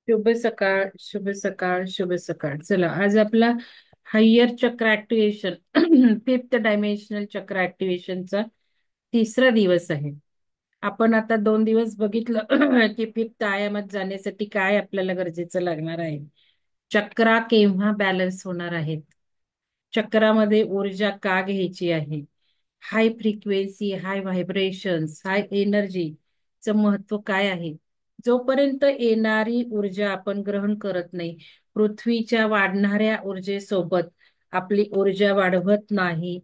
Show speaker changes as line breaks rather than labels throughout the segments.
शुभ सकाळ, शुभ सकाळ, शुभ सकाळ. चला, आज आपला हायर चक्र ऍक्टिव्हेशन फिफ्थ डायमेन्शनल चक्र ऍक्टिव्हेशनचा तिसरा दिवस आहे. आपण आता 2 दिवस बघितलं की फिफ्थ आयामात जाण्यासाठी काय आपल्याला गरजेचं लागणार आहे. चक्रा केव्हा बॅलन्स होणार आहेत, चक्रामध्ये ऊर्जा का घ्यायची आहे, हाय फ्रिक्वेन्सी, हाय व्हायब्रेशन्स, हाय एनर्जीचं महत्व काय आहे. जोपर्यंत येणारी ऊर्जा आपण ग्रहण करत नाही, पृथ्वीच्या वाढणाऱ्या ऊर्जेसोबत आपली ऊर्जा वाढवत नाही,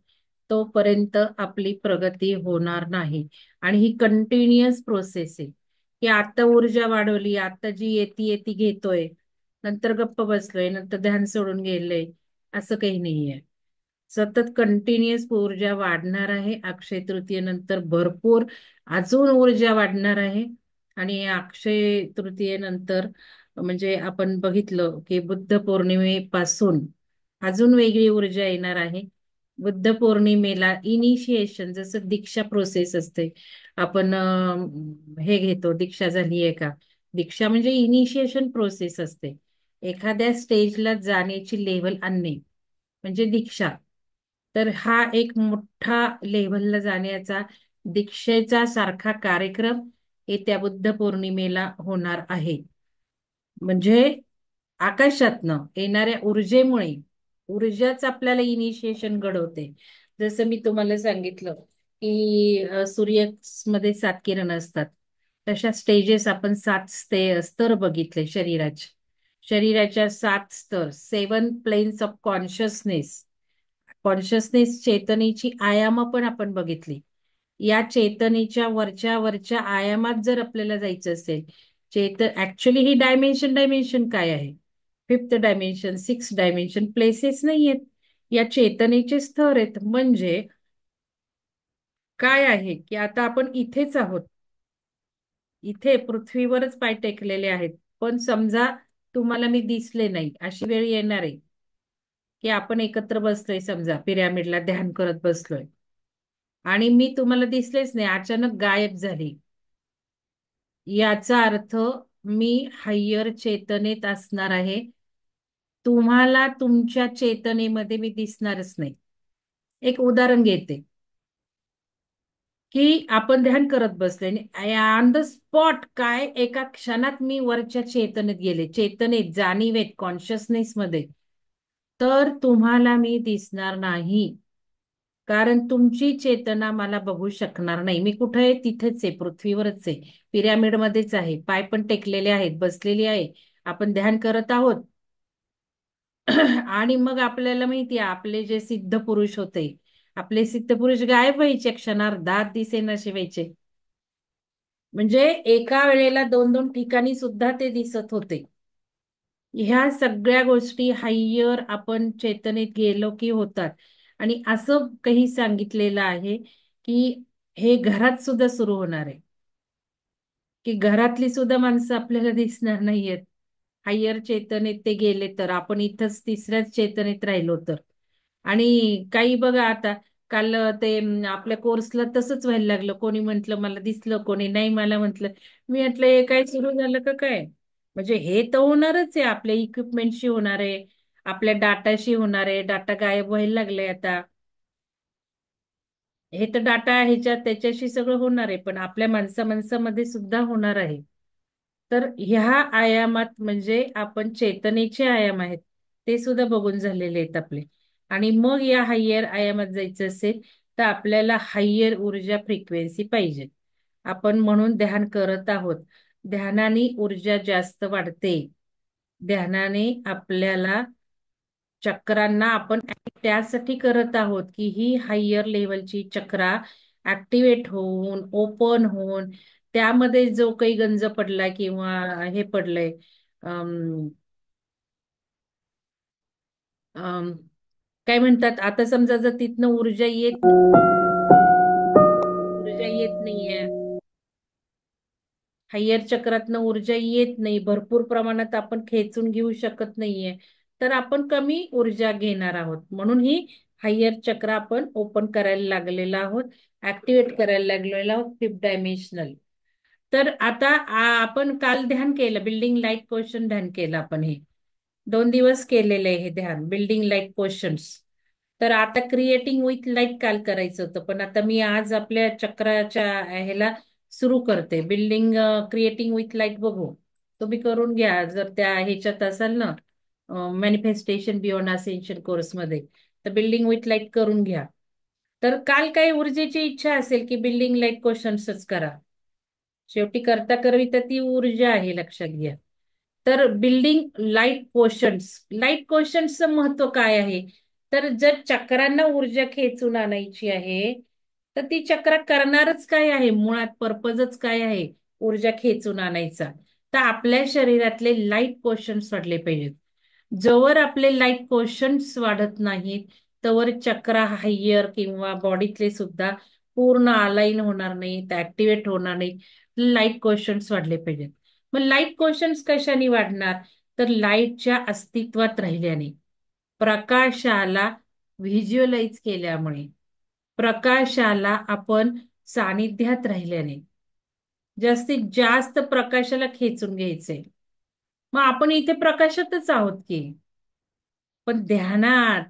तोपर्यंत आपली प्रगती होणार नाही. आणि ही कंटिन्युअस प्रोसेस आहे की आता ऊर्जा वाढवली, आता जी येते ती घेतोय, नंतर गप्प बसलोय, नंतर ध्यान सोडून गेलंय, असं काही नाहीये. सतत कंटिन्युअस ऊर्जा वाढणार आहे. अक्षय तृतीयेनंतर भरपूर अजून ऊर्जा वाढणार आहे. आणि अक्षय तृतीयेनंतर म्हणजे आपण बघितलं की बुद्ध पौर्णिमेपासून अजून वेगळी ऊर्जा येणार आहे. बुद्ध पौर्णिमेला इनिशिएशन, जसं दीक्षा प्रोसेस असते, आपण हे घेतो, दीक्षा झालीये का, दीक्षा म्हणजे इनिशिएशन प्रोसेस असते. एखाद्या स्टेजला जाण्याची लेवल आणणे म्हणजे दीक्षा. तर हा एक मोठा लेव्हलला जाण्याचा दीक्षेचा सारखा कार्यक्रम येत्या बुद्ध पौर्णिमेला होणार आहे. म्हणजे आकाशातनं येणाऱ्या ऊर्जेमुळे, ऊर्जाच आपल्याला इनिशिएशन घडवते. जसं मी तुम्हाला सांगितलं की सूर्यामध्ये 7 किरण असतात, तशा स्टेजेस आपण 7 स्तर बघितले शरीराचे. शरीराच्या 7 स्तर, 7 प्लेन्स ऑफ कॉन्शियसनेस. कॉन्शियसनेस चेतनेची आयाम पण आपण बघितली. या चेतनेच्या वरच्या वरच्या आयामात जर आपल्याला जायचं असेल, ऍक्च्युली ही डायमेन्शन काय आहे, fifth dimension, six dimension places नाही आहेत, या चेतनेचे स्तर आहेत. म्हणजे काय आहे की आता आपण इथेच आहोत, इथे पृथ्वीवरच पाय टेकलेले आहेत, पण समजा तुम्हाला मी दिसले नाही, अशी वेळ येणार आहे की आपण एकत्र बसलोय, समजा पिरॅमिडला ध्यान करत बसलोय, आणि मी तुम्हाला दिसलेच नाही, अचानक गायब झाली. याचा अर्थ मी हायर चेतनेत असणार आहे, तुम्हाला तुमच्या चेतनेमध्ये मी दिसणारच नाही. एक उदाहरण घेते की आपण ध्यान करत बसले, ऑन द स्पॉट काय एका क्षणात मी वरच्या चेतनेत गेले, चेतनेत, जाणीवेत, कॉन्शियसनेस मध्ये, तर तुम्हाला मी दिसणार नाही. कारण तुमची चेतना मला बघू शकणार नाही. मी कुठे आहे, तिथेच आहे, पृथ्वीवरच आहे, पिरॅमिड मध्येच आहे, पाय पण टेकलेले आहेत, बसलेली आहे, आपण ध्यान करत आहोत. आणि मग आपल्याला माहिती आहे, आपले जे सिद्ध पुरुष होते, आपले सिद्ध पुरुष गायब व्हायचे, क्षणार्धात दिसेनासे व्हायचे. म्हणजे एका वेळेला दोन दोन ठिकाणी सुद्धा ते दिसत होते. ह्या सगळ्या गोष्टी हायर आपण चेतनेत गेलो की होतात. आणि असं काही सांगितलेलं आहे की हे घरात सुद्धा सुरू होणार आहे, की घरातली सुद्धा माणसं आपल्याला दिसणार नाहीयेत. हायर चेतनेत ते गेले तर, आपण इथंच तिसऱ्याच चेतनेत राहिलो तर. आणि काही बघा आता, काल ते आपल्या कोर्सला तसंच व्हायला लागलं, कोणी म्हंटल मला दिसलं, कोणी नाही मला म्हंटल. मी म्हटलं हे काय सुरू झालं का काय. म्हणजे हे तर होणारच आहे, आपल्या इक्विपमेंटशी होणार आहे, आपल्या डाटाशी होणार आहे. डाटा गायब व्हायला लागले आता. हे तर डाटा ह्याच्यात त्याच्याशी सगळं होणार आहे, पण आपल्या माणसामध्ये सुद्धा होणार आहे. तर ह्या आयामात म्हणजे आपण चेतनेचे आयाम आहेत, ते सुद्धा बघून झालेले आहेत आपले. आणि मग या हायर आयामात जायचं असेल तर आपल्याला हायर ऊर्जा फ्रिक्वेन्सी पाहिजे. आपण म्हणून ध्यान करत आहोत. ध्यानाने ऊर्जा जास्त वाढते. ध्यानाने आपल्याला चक्रांना आपण त्यासाठी करत आहोत की ही हायर लेवलची चक्रा ऍक्टिव्हेट होऊन, ओपन होऊन, त्यामध्ये जो काही गंज पडलाय किंवा हे पडलंय, अम, अम, काय म्हणतात, आता समजा जर तिथनं ऊर्जा येत नाहीये, हायर चक्रातनं ऊर्जा येत नाही, भरपूर प्रमाणात आपण खेचून घेऊ शकत नाहीये, तर आपण कमी ऊर्जा घेणार आहोत. म्हणून ही हायर चक्र आपण ओपन करायला लागलेलो आहोत, ऍक्टिव्हेट करायला लागलेलो आहोत, फिफ्थ डायमेन्शनल. तर आता आपण काल ध्यान केलं, बिल्डिंग लाईक क्वेश्चन ध्यान केलं आपण. हे 2 दिवस केलेलं आहे हे ध्यान, बिल्डिंग लाईक क्वेश्चन्स. तर आता क्रिएटिंग विथ लाईट काल करायचं होतं, पण आता मी आज आपल्या चक्राच्या ह्याला सुरू करते. बिल्डिंग क्रिएटिंग विथ लाईट बघू, तुम्ही करून घ्या जर त्या ह्याच्यात असाल ना, मॅनिफेस्टेशन बियॉन्ड असेन्शियल कोर्समध्ये, तर बिल्डिंग विथ लाईट करून घ्या. तर काल काही ऊर्जेची इच्छा असेल की बिल्डिंग लाईक क्वेश्चन्सच करा, शेवटी करता करवी तर ती ऊर्जा आहे, लक्षात घ्या. तर बिल्डिंग लाईट क्वेश्चन्सचं महत्व काय आहे? तर जर चक्रांना ऊर्जा खेचून आणायची आहे, तर ती चक्र करणारच काय आहे, मुळात पर्पजच काय आहे, ऊर्जा खेचून आणायचा. तर आपल्या शरीरातले लाईट क्वेश्चन्स वाढले पाहिजेत. जोवर आपले लाईट क्वेश्चन्स वाढत नाहीत, तोवर चक्र हायर किंवा बॉडीतले सुद्धा पूर्ण अलाईन होणार नाहीत, ऍक्टिव्हेट होणार नाहीत. लाईट क्वेश्चन्स वाढले पाहिजेत. मग लाईट क्वेश्चन्स कशाने वाढणार? तर लाईटच्या अस्तित्वात राहिल्याने, प्रकाशाला व्हिज्युअलाइज केल्यामुळे, प्रकाशाला आपण सानिध्यात राहिल्याने. जास्तीत जास्त प्रकाशाला खेचून घ्यायचंय. मग आपण इथे प्रकाशातच आहोत की, पण ध्यानात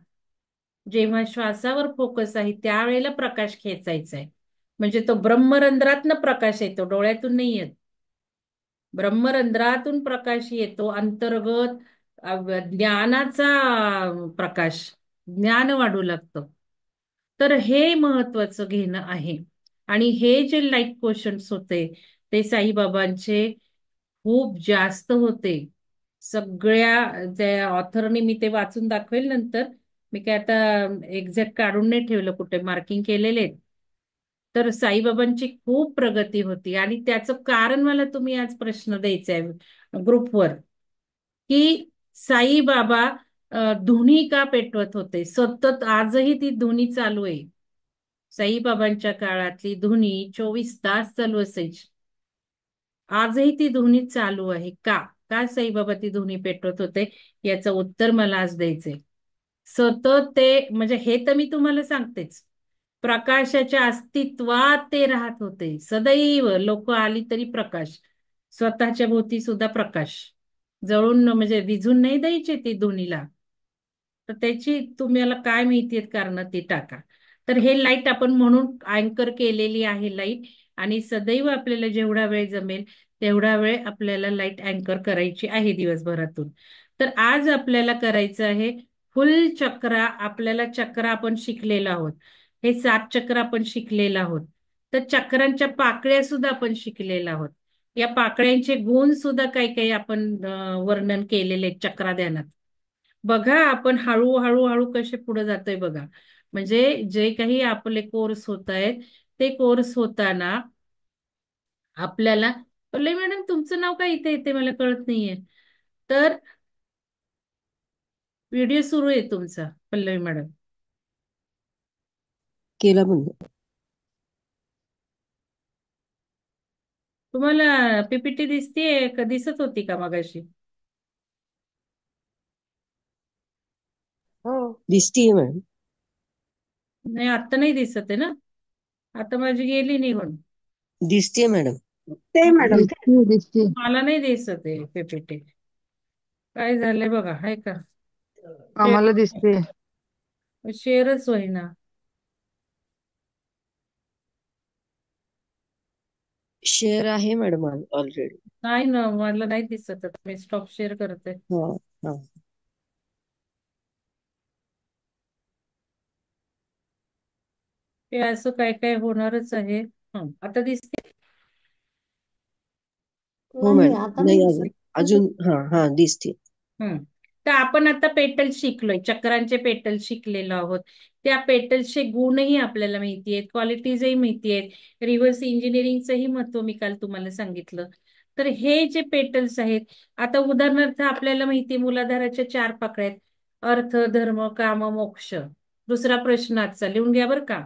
जेव्हा श्वासावर फोकस आहे त्यावेळेला प्रकाश खेचायचा आहे. म्हणजे तो ब्रह्मरंध्रातनं प्रकाश येतो, डोळ्यातून नाही येत. ब्रह्मरंध्रातून प्रकाश येतो, अंतर्गत ज्ञानाचा प्रकाश, ज्ञान वाढू लागतं. तर हे महत्वाचं घेणं आहे. आणि हे जे लाईट क्वेश्चन्स होते ते साईबाबांचे खूप जास्त होते. सगळ्या त्या ऑथरनी मी ते वाचून दाखवेल नंतर. मी काय आता एक्झॅक्ट काढून नाही ठेवलं, कुठे मार्किंग केलेले. तर साईबाबांची खूप प्रगती होती आणि त्याचं कारण मला तुम्ही आज प्रश्न द्यायचा आहे ग्रुपवर, की साईबाबा धुनी का पेटवत होते सतत? आजही ती धुनी चालू आहे. साईबाबांच्या काळातली धुनी 24 तास चालू असायची. आजही ती धुनी चालू आहे का? का साईबाबा ती धुनी पेटवत होते, याचं उत्तर मला आज द्यायचंय. सतत ते, म्हणजे हे तर मी तुम्हाला सांगतेच, प्रकाशाच्या अस्तित्वात ते राहत होते सदैव. लोक आली तरी प्रकाश, स्वतःच्या भोवती सुद्धा प्रकाश, जळून म्हणजे विझून नाही द्यायचे ती धुनीला. तर त्याची तुम्हाला काय माहितीये कारण ती टाका. तर हे लाईट आपण म्हणून अँकर केलेली आहे लाईट. आणि सदैव आपल्याला जेवढा वेळ जमेल तेवढा वेळ आपल्याला लाईट अँकर करायची आहे दिवसभरातून. तर आज आपल्याला करायचं आहे फुल चक्र. आपल्याला चक्र आपण शिकलेलो आहोत, हे 7 चक्र आपण शिकलेलो आहोत. तर चक्रांच्या पाकळ्या सुद्धा आपण शिकलेलो आहोत. या पाकळ्यांचे गुण सुद्धा काही काही आपण वर्णन केलेले चक्राध्यानात. बघा आपण हळूहळू हळू कसे पुढे जातोय बघा. म्हणजे जे काही आपले कोर्स होत आहेत, ते कोर्स होताना आपल्याला, पल्लवी मॅडम तुमचं नाव काय इथे येते मला कळत नाहीये. तर व्हिडिओ सुरू आहे तुमचा पल्लवी मॅडम.
केला म्हणजे
तुम्हाला पीपीटी दिसतीये का, दिसत होती का मगाशी?
हो दिसतीये मॅडम.
नाही आता नाही दिसत आहे ना, आता माझी गेली निघून.
दिसतीये मॅडम.
ते मॅडम
दिसते दिसते.
मला नाही दिसत आहे पीपीटी. काय झालंय बघा, आहे का?
आम्हाला दिसते.
शेअरच होईना.
शेअर आहे मॅडम ऑलरेडी.
नाही ना, मला नाही दिसत. मी स्टॉप शेअर करते.
हा हा.
ते असं काय काय होणारच आहे. आता दिसते.
हो
नाही आता
मॅडम,
नाही
नाही अजून.
दिसत.
अजून हा हा दिसते.
हम्म. तर आपण आता पेटल शिकलोय, चक्रांचे पेटल शिकलेलो आहोत. त्या पेटल्सचे गुणही आपल्याला माहिती आहेत, क्वालिटीजही माहिती आहेत. रिव्हर्स इंजिनिअरिंगचंही महत्व मी काल तुम्हाला सांगितलं. तर हे जे पेटल्स आहेत, आता उदाहरणार्थ आपल्याला माहिती आहे मूलाधाराच्या 4 पाकळ्या आहेत: अर्थ, धर्म, काम, मोक्ष. दुसरा प्रश्न आजचा लिहून घ्या बरं का.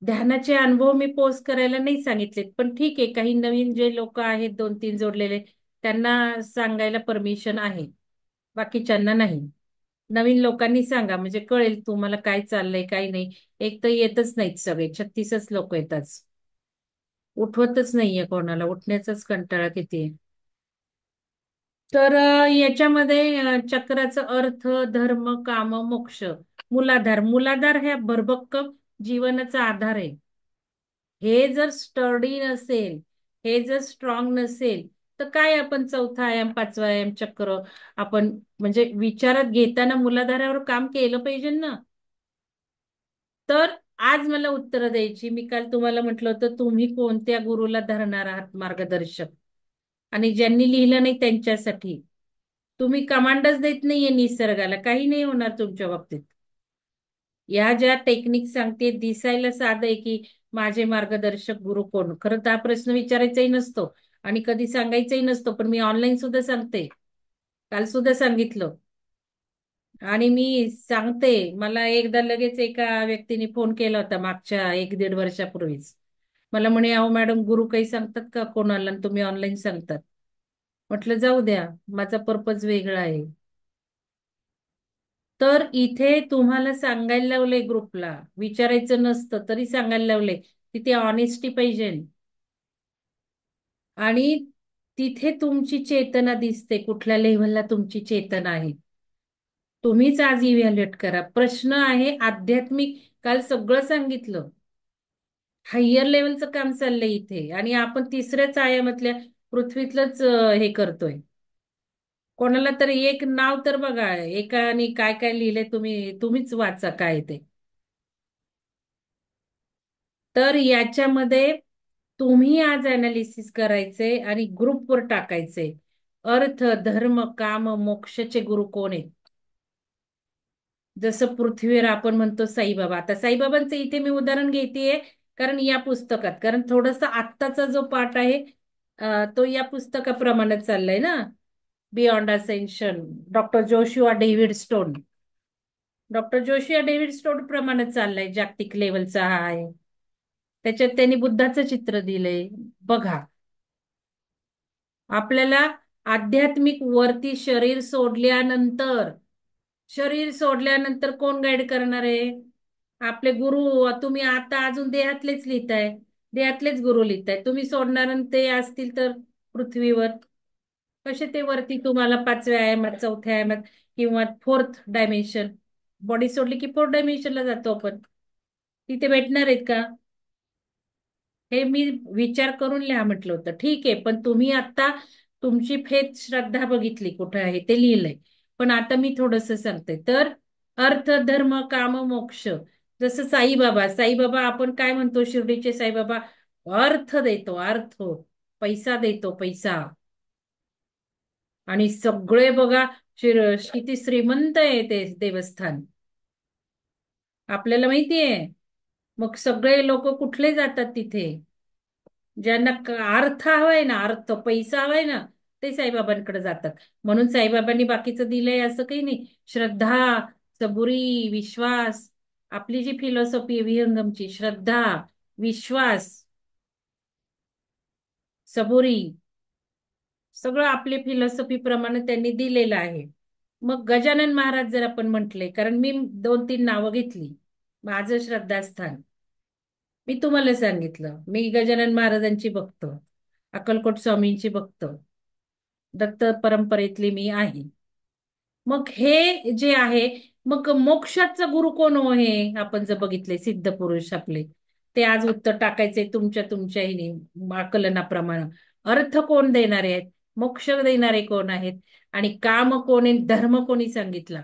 ध्यानाचे अनुभव मी पोस्ट करायला नाही सांगितलेत, पण ठीक आहे, काही नवीन जे लोक आहेत 2-3 जोडलेले, त्यांना सांगायला परमिशन आहे, बाकीच्यांना नाही. नवीन लोकांनी सांगा म्हणजे कळेल तुम्हाला काय चाललंय काय नाही. एक तर येतच नाहीत सगळे, 36च लोक येतात. उठवतच नाहीये कोणाला, उठण्याचाच कंटाळा किती आहे. तर याच्यामध्ये चक्राचा अर्थ, धर्म, काम, मोक्ष. मूलाधार, मूलाधार ह्या भरभक्कम जीवनाचा आधार आहे. हे जर स्टडी नसेल, हे जर स्ट्रॉंग नसेल, तर काय आपण चौथा आयाम, पाचवा आयाम, चक्र आपण म्हणजे विचारात घेताना मूलाधारावर काम केलं पाहिजे ना. तर आज मला उत्तरं द्यायची. मी काल तुम्हाला म्हटलं होतं, तुम्ही कोणत्या गुरुला धरणार आहात मार्गदर्शक, आणि ज्यांनी लिहिलं नाही त्यांच्यासाठी. तुम्ही कमांडच देत नाहीये निसर्गाला, काही नाही होणार तुमच्या बाबतीत. या ज्या टेक्निक सांगते दिसायला साधं आहे की माझे मार्गदर्शक गुरु कोण, खरं तर हा प्रश्न विचारायचाही नसतो आणि कधी सांगायचाही नसतो, पण मी ऑनलाईन सुद्धा सांगते. काल सुद्धा सांगितलं. आणि मी सांगते, मला एकदा लगेच एका व्यक्तीने फोन केला होता मागच्या 1-1.5 वर्षापूर्वीच. मला म्हणे, अहो मॅडम, गुरु काही सांगतात का कोणाला आणि तुम्ही ऑनलाईन सांगतात? म्हटलं जाऊ द्या, माझा पर्पज वेगळा आहे. तर इथे तुम्हाला सांगायला लावलंय ग्रुपला, विचारायचं नसतं तरी सांगायला लावलंय. तिथे ऑनेस्टी पाहिजे आणि तिथे तुमची चेतना दिसते, कुठल्या लेव्हलला तुमची चेतना आहे. तुम्हीच आज इव्हॅल्युएट करा. प्रश्न आहे आध्यात्मिक, काल सगळं सांगितलं. हायर लेवलचं काम चाललंय इथे आणि आपण तिसऱ्याच आयामातल्या पृथ्वीतलंच हे करतोय. कोणाला तरी एक नाव तर बघा, एकाने काय काय लिहिलंय, तुम्हीच वाचा काय ते. तर याच्यामध्ये तुम्ही आज अनालिसिस करायचे आणि ग्रुपवर टाकायचे. अर्थ, धर्म, काम, मोक्षचे गुरु कोण आहेत? जसं पृथ्वीवर आपण म्हणतो साईबाबा. आता साईबाबांचं इथे मी उदाहरण घेतेय कारण या पुस्तकात, कारण थोडस आत्ताचा जो पाठ आहे तो या पुस्तकाप्रमाणे चाललाय ना. Beyond ascension, doctor Joshua David Stone. Doctor Joshua David Stone प्रमाणे चाललाय, जागतिक लेवलचा हा आहे. त्याच्यात त्यांनी बुद्धाचं चित्र दिलंय बघा. आपल्याला आध्यात्मिक वरती शरीर सोडल्यानंतर कोण गाईड करणार आहे? आपले गुरु. तुम्ही आता अजून देहातलेच लिहिताय, देहातलेच गुरु लिहिताय. तुम्ही सोडणार आणि ते असतील तर पृथ्वीवर कसे ते वरती तुम्हाला पाचव्या आयामात, चौथ्या आयामात किंवा फोर्थ डायमेन्शन, बॉडी सोडली की फोर्थ डायमेन्शनला जातो आपण, तिथे भेटणार आहेत का? हे मी विचार करून लिहा म्हटलं होतं. ठीक आहे, पण तुम्ही आता तुमची फेथ, श्रद्धा बघितली कुठे आहे ते लिहिलंय. पण आता मी थोडस सांगते. तर अर्थ, धर्म, काम, मोक्ष. जसं साईबाबा, साईबाबा आपण काय म्हणतो, शिर्डीचे साईबाबा अर्थ देतो, अर्थ, पैसा देतो, पैसा. आणि सगळे बघा किती श्रीमंत आहे ते देवस्थान, आपल्याला माहितीये. मग सगळे लोक कुठले जातात तिथे? ज्यांना अर्थ हवाय ना, अर्थ, पैसा हवाय ना, ते साईबाबांकडे जातात. म्हणून साईबाबांनी बाकीचं दिलंय असं काही नाही. श्रद्धा, सबुरी, विश्वास. आपली जी फिलॉसॉफी आहे विहंगमची, श्रद्धा, विश्वास, सबुरी, सगळं आपल्या फिलॉसॉफी प्रमाणे त्यांनी दिलेलं आहे. मग गजानन महाराज जर आपण म्हटले, कारण मी 2-3 नावं घेतली, माझं श्रद्धास्थान मी तुम्हाला सांगितलं. मी गजानन महाराजांची बघतो, अक्कलकोट स्वामींची बघतो, दत्त परंपरेतली मी आहे. मग हे जे आहे, मग मोक्षाचा गुरु कोण हो? हे आपण जर बघितले सिद्ध पुरुष आपले, ते आज उत्तर टाकायचे तुमच्या तुमच्या आकलनाप्रमाणे. अर्थ कोण देणारे आहेत, मोक्ष देणारे कोण आहेत, आणि काम कोण आहे, धर्म कोणी सांगितला.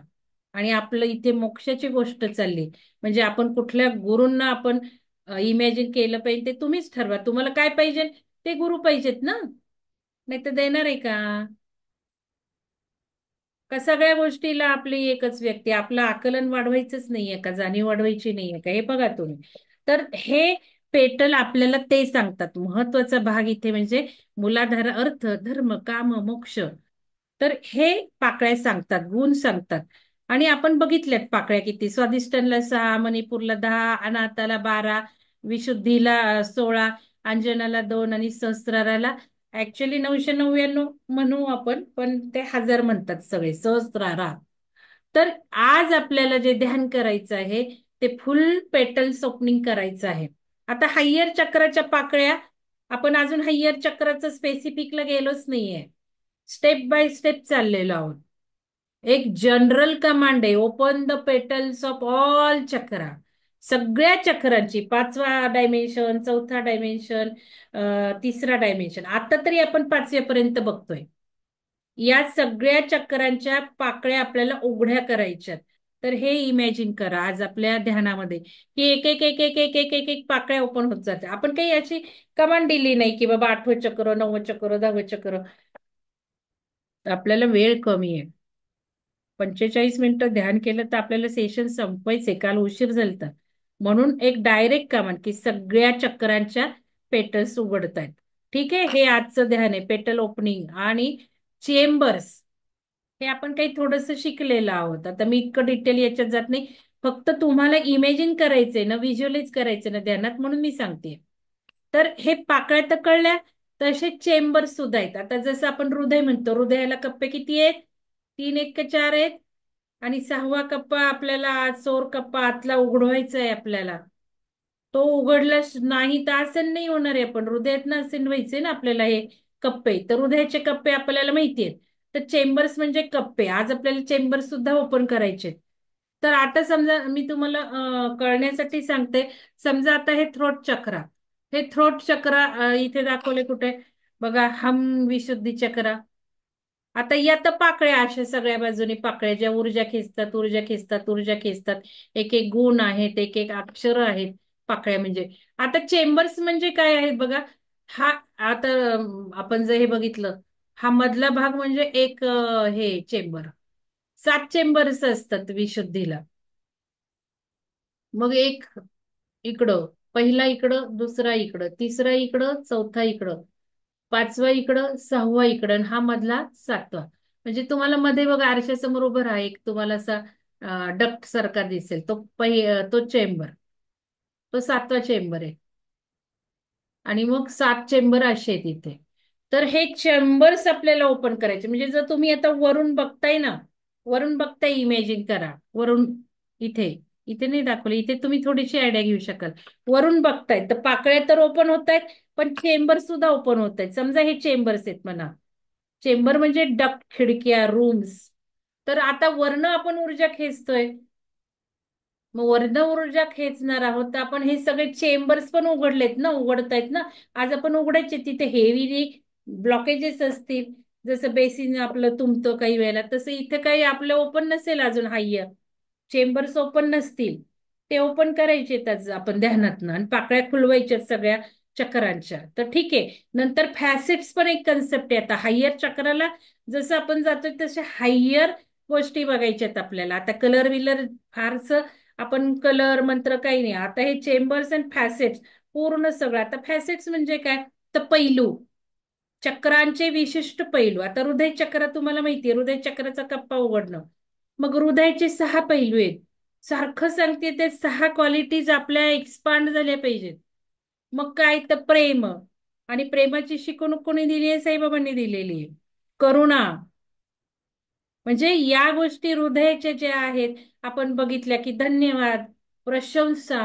आणि आपलं इथे मोक्षाची गोष्ट चालली, म्हणजे आपण कुठल्या गुरूंना आपण इमॅजिन केलं पाहिजे ते तुम्हीच ठरवा. तुम्हाला काय पाहिजे ते गुरु पाहिजेत ना, नाही तर देणार आहे का? का सगळ्या गोष्टीला आपली एकच व्यक्ती? आपलं आकलन वाढवायचंच नाहीये का, जाणीव वाढवायची नाहीये का? हे बघा तुम्ही. तर हे पेटल आपल्याला ते सांगतात. महत्वाचा भाग इथे म्हणजे मूलाधार, अर्थ, धर्म, काम, मोक्ष. तर हे पाकळ्या सांगतात, गुण सांगतात. आणि आपण बघितल्यात पाकळ्या किती. स्वादिष्टांना 6, मणिपूरला 10, अनाथाला 12, विशुद्धीला 16, अंजनाला 2 आणि सहस्राराला ऍक्च्युली 999 म्हणू आपण, पण ते 1000 म्हणतात सगळे, सहस्रारा. तर आज आपल्याला जे ध्यान करायचं आहे ते फुल पेटल्स ओपनिंग करायचं आहे. आता हायर चक्राच्या पाकळ्या आपण अजून हायर चक्राचं स्पेसिफिकला गेलोच नाहीये. स्टेप बाय स्टेप चाललेलो आहोत. एक जनरल कमांड आहे, open the petals of all chakra. सगळ्या चक्रांची, पाचवा डायमेन्शन, चौथा डायमेन्शन, तिसरा डायमेन्शन, आता तरी आपण पाचव्यापर्यंत बघतोय. या सगळ्या चक्रांच्या पाकळ्या आपल्याला उघड्या करायच्यात. तर हे इमॅजिन करा आज आपल्या ध्यानामध्ये की एक एक एक एक एक एक एक एक पाकळ्या ओपन होत जाते. आपण काही याची कमांड दिली नाही की बाबा 8वं चक्र, 9वं चक्र, 10वं चक्र. आपल्याला वेळ कमी आहे. 45 मिनिटं ध्यान केलं तर आपल्याला सेशन संपवायचे, काल उशीर झालता. म्हणून एक डायरेक्ट कमांड की सगळ्या चक्रांच्या पेटल्स उघडत आहेत. ठीक आहे, हे आजचं ध्यान आहे, पेटल ओपनिंग आणि चेंबर्स. हे आपण काही थोडस शिकलेलं आहोत. आता मी इतकं डिटेल याच्यात जात नाही, फक्त तुम्हाला इमेजिन करायचंय ना, व्हिज्युअलाइज करायचं ना ध्यानात, म्हणून मी सांगते. तर हे पाकळ्या तर कळल्या, तसे चेंबर्स सुद्धा आहेत. आता जसं आपण हृदय म्हणतो, हृदयाला कप्पे किती आहेत? 3 आहेत का 4 आहेत? आणि 6वा कप्पा आपल्याला, चोर कप्पा आतला उघडवायचा आहे आपल्याला. तो उघडलाच नाही तर आसन नाही होणार आहे. आपण हृदयात आसन व्हायचे ना आपल्याला. हे कप्पे, तर हृदयाचे कप्पे आपल्याला माहिती आहेत. तर चेंबर्स म्हणजे कप्पे. आज आपल्याला चेंबर्स सुद्धा ओपन करायचे. तर आता समजा मी तुम्हाला कळण्यासाठी सांगते. समजा आता हे थ्रोट चक्रा, हे थ्रोट चक्रा इथे दाखवले कुठे बघा, हम विशुद्धी चक्रा. आता या तर पाकळ्या, अशा सगळ्या बाजूनी पाकळ्या, ज्या ऊर्जा खेचतात, ऊर्जा खेचतात, ऊर्जा खेचतात. एक एक गुण आहेत, एक एक अक्षर आहेत पाकळ्या म्हणजे. आता चेंबर्स म्हणजे काय आहेत बघा. हा आता आपण जर हे बघितलं, हा मधला भाग म्हणजे एक हे चेंबर. 7 चेंबर्स असतात विशुद्धीला. मग एक इकडं, पहिला इकडं, दुसरा इकडं, तिसरा इकडं, चौथा इकडं, पाचवा इकडं, 6वा इकडं, आणि हा मधला 7वा. म्हणजे तुम्हाला मध्ये बघा आरशासमोर उभं राहा, एक तुम्हाला असा डक्ट सारखा दिसेल, तो चेंबर, तो 7वा चेंबर आहे. आणि मग 7 चेंबर असे आहेत इथे. तर हे चेंबर्स आपल्याला ओपन करायचे. म्हणजे जर तुम्ही आता वरून बघताय ना, वरून बघताय, इमॅजिन करा वरून. इथे इथे नाही दाखवले, इथे तुम्ही थोडीशी आयडिया घेऊ शकाल. वरून बघतायत तर पाकळ्या तर ओपन होत आहेत, पण चेंबर सुद्धा ओपन होत आहेत. समजा हे चेंबर्स आहेत म्हणा. चेंबर म्हणजे डक्ट, खिडक्या, रूम्स. तर आता वरनं आपण ऊर्जा खेचतोय, मग वर्ण ऊर्जा खेचणार आहोत, तर आपण हे सगळे चेंबर्स पण उघडलेत ना, उघडतायत ना. आज आपण उघडायचे, तिथे हेवी ब्लॉकेजेस असतील, जसं बेसिन आपलं तुमतं काही वेळेला, तसं इथे काही आपलं ओपन नसेल अजून. हाय चेंबर्स ओपन नसतील, ते ओपन करायचे आपण ध्यानातनं, आणि पाकळ्या खुलवायच्या सगळ्या चक्रांच्या. तर ठीक आहे. नंतर फॅसेट्स पण एक कन्सेप्ट आहे. आता हायर चक्राला जसं आपण जातोय तसे हायर गोष्टी बघायच्यात आपल्याला. आता कलर विलर फारसं आपण कलर मंत्र काही नाही. आता हे चेंबर्स अँड फॅसेट्स पूर्ण सगळं. आता फॅसेट्स म्हणजे काय, तर पैलू, चक्रांचे विशिष्ट पैलू. आता हृदय चक्र तुम्हाला माहितीये, हृदय चक्राचा कप्पा उघडणं. मग हृदयाचे 6 पैलू आहेत. सारखं सांगते, ते 6 क्वालिटीज आपल्या एक्सपांड झाल्या पाहिजेत. मग काय, तर प्रेम. आणि प्रेमाची शिकवणूक कोणी दिली आहे? साईबाबांनी दिलेली आहे. करुणा. म्हणजे या गोष्टी हृदयाच्या ज्या आहेत आपण बघितल्या की धन्यवाद, प्रशंसा.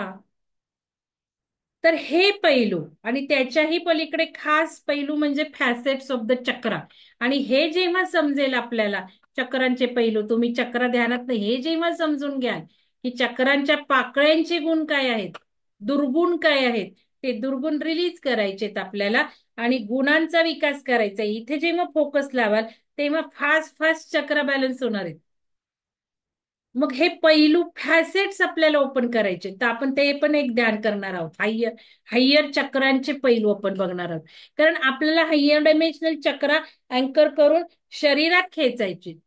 तर हे पैलू, आणि त्याच्याही पलीकडे खास पैलू म्हणजे फॅसेट्स ऑफ द चक्रा. आणि हे जेव्हा समजेल आपल्याला चक्रांचे पैलू, तुम्ही चक्र ध्यानात नाही, हे जेव्हा समजून घ्याल की चक्रांच्या पाकळ्यांचे गुण काय आहेत, दुर्गुण काय आहेत, ते दुर्गुण रिलीज करायचेत आपल्याला, आणि गुणांचा विकास करायचा. इथे जेव्हा फोकस लावाल तेव्हा फास्ट फास्ट चक्र बॅलन्स होणार आहेत. मग हे पैलू फॅसेट्स आपल्याला ओपन करायचे, तर आपण ते पण एक ध्यान करणार आहोत. हायर हायर चक्रांचे पैलू आपण बघणार आहोत. कारण आपल्याला हायर डायमेन्शनल चक्र अँकर करून शरीरात खेचायची.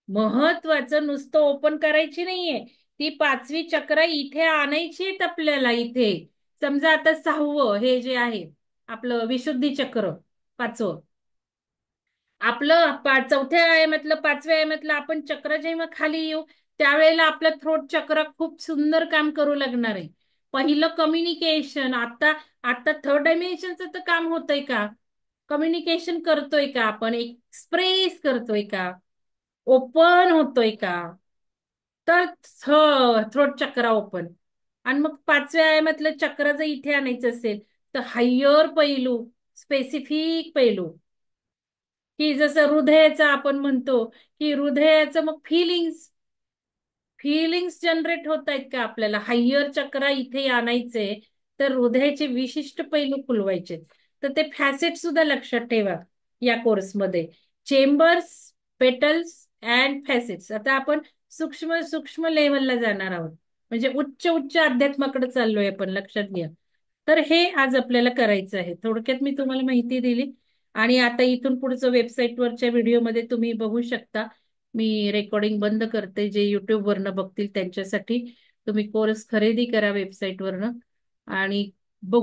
महत्वाचं नुसतं ओपन करायची नाहीये, ती 5वी चक्र इथे आणायची आहेत आपल्याला. इथे समजा आता 6वं हे जे आहे आपलं विशुद्धी चक्र, 5वं आपलं, चौथ्या आयामातलं, 5व्या आयामातलं आपण चक्र जेव्हा खाली येऊ त्यावेळेला आपलं थ्रोट चक्र खूप सुंदर काम करू लागणार आहे. पहिलं कम्युनिकेशन. आता आता थर्ड डायमेन्शनचं तर काम होतंय का, कम्युनिकेशन करतोय का आपण, एक्सप्रेस करतोय का, ओपन होतोय का. तर थ्रोट चक्र ओपन. आणि मग 5व्या आयामातलं चक्र जर इथे आणायचं असेल तर हायर पैलू, स्पेसिफिक पैलू, की जसं हृदयाचं आपण म्हणतो की हृदयाचं मग फिलिंग्स जनरेट होत आहेत का आपल्याला, हायर चक्रा इथे आणायचे तर हृदयाचे विशिष्ट पैलू खुलवायचे. तर ते फॅसेट सुद्धा लक्षात ठेवा या कोर्समध्ये. Chambers, petals and facets. आता आपण सूक्ष्म सूक्ष्म लेवलला जाणार आहोत, म्हणजे उच्च उच्च अध्यात्माकडे चाललोय आपण, लक्षात घ्या. तर हे आज आपल्याला करायचं आहे. थोडक्यात मी तुम्हाला माहिती दिली. आणि आता इथून पुढचं वेबसाईटवरच्या व्हिडिओमध्ये तुम्ही बघू शकता. मी रेकॉर्डिंग बंद करते. जे युट्यूब वरनं बघतील त्यांच्यासाठी तुम्ही कोर्स खरेदी करा वेबसाईट वरनं. आणि